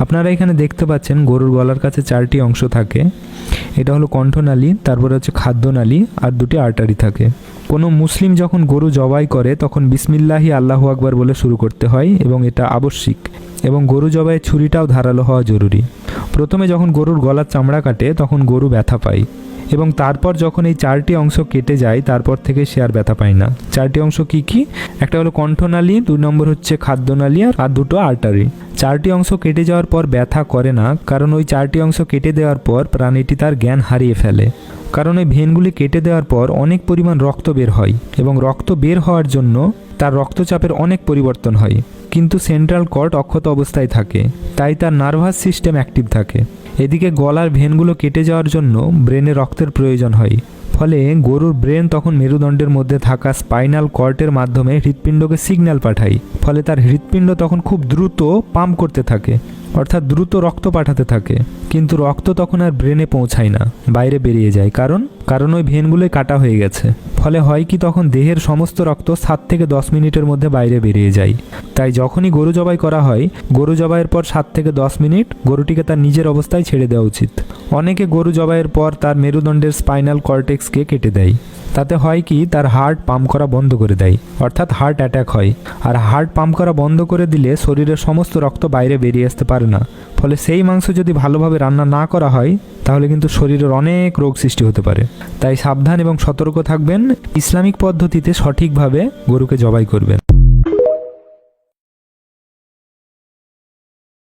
আপনারা এখানে দেখতে পাচ্ছেন গরুর গলার কাছে 4টি অংশ থাকে। এটা হলো কণ্ঠনালী, তারপরে হচ্ছে খাদ্যনালী, আর 2টি আর্টারি থাকে। কোনো মুসলিম যখন গরু জবাই করে তখন বিসমিল্লাহি আল্লাহু আকবার বলে শুরু করতে হয় এবং এটা আবশ্যিক। এবং গরু জবাইয়ের ছুরিটাও ধারালো হওয়া জরুরি। প্রথমে যখন গরুর গলার চামড়া কাটে তখন গরু ব্যথা পায়, এবং তারপর যখন এই 4টি অংশ কেটে যায় তারপর থেকে সে আর ব্যথা পায় না। 4টি অংশ কি কি? একটা হলো কণ্ঠনালী, 2 নম্বর হচ্ছে খাদ্যনালী, আর 2টো আর্টারি। 4টি অংশ কেটে যাওয়ার পর ব্যথা করে না, কারণ ওই 4টি অংশ কেটে দেওয়ার পর প্রাণীটি তার জ্ঞান হারিয়ে ফেলে। কারণ ওই ভেনগুলি কেটে দেওয়ার পর অনেক পরিমাণ রক্ত বের হয়, এবং রক্ত বের হওয়ার জন্য তার রক্তচাপের অনেক পরিবর্তন হয়, কিন্তু সেন্ট্রাল কর্ড অক্ষত অবস্থায় থাকে, তাই তার নার্ভাস সিস্টেম অ্যাক্টিভ থাকে। এদিকে গলার ভেনগুলো কেটে যাওয়ার জন্য ব্রেনে রক্তের প্রয়োজন হয়, ফলে গরুর ব্রেন তখন মেরুদণ্ডের মধ্যে থাকা স্পাইনাল কর্ডের মাধ্যমে হৃৎপিণ্ডকে সিগন্যাল পাঠায়, ফলে তার হৃৎপিণ্ড তখন খুব দ্রুত পাম্প করতে থাকে, অর্থাৎ দ্রুত রক্ত পাঠাতে থাকে। কিন্তু রক্ত তখন আর ব্রেনে পৌঁছায় না, বাইরে বেরিয়ে যায়। কারণ ওই ভেনগুলোই কাটা হয়ে গেছে। ফলে হয় কি, তখন দেহের সমস্ত রক্ত 7 থেকে 10 মিনিটের মধ্যে বাইরে বেরিয়ে যায়। তাই যখনই গরু জবাই করা হয়, গরু জবাইয়ের পর 7 থেকে 10 মিনিট গরুটিকে তার নিজের অবস্থায় ছেড়ে দেওয়া উচিত। অনেকে গরু জবাইয়ের পর তার মেরুদণ্ডের স্পাইনাল কর্টেক্সকে কেটে দেয়। তাতে হয় কি, তার হার্ট পাম্প করা বন্ধ করে দেয়, অর্থাৎ হার্ট অ্যাটাক হয়। আর হার্ট পাম্প করা বন্ধ করে দিলে শরীরের সমস্ত রক্ত বাইরে বেরিয়ে আসতে পারে না। ফলে সেই মাংস যদি ভালোভাবে রান্না না করা হয় তাহলে কিন্তু শরীরের অনেক রোগ সৃষ্টি হতে পারে। তাই সাবধান এবং সতর্ক থাকবেন, ইসলামিক পদ্ধতিতে সঠিকভাবে গরুকে জবাই করবেন।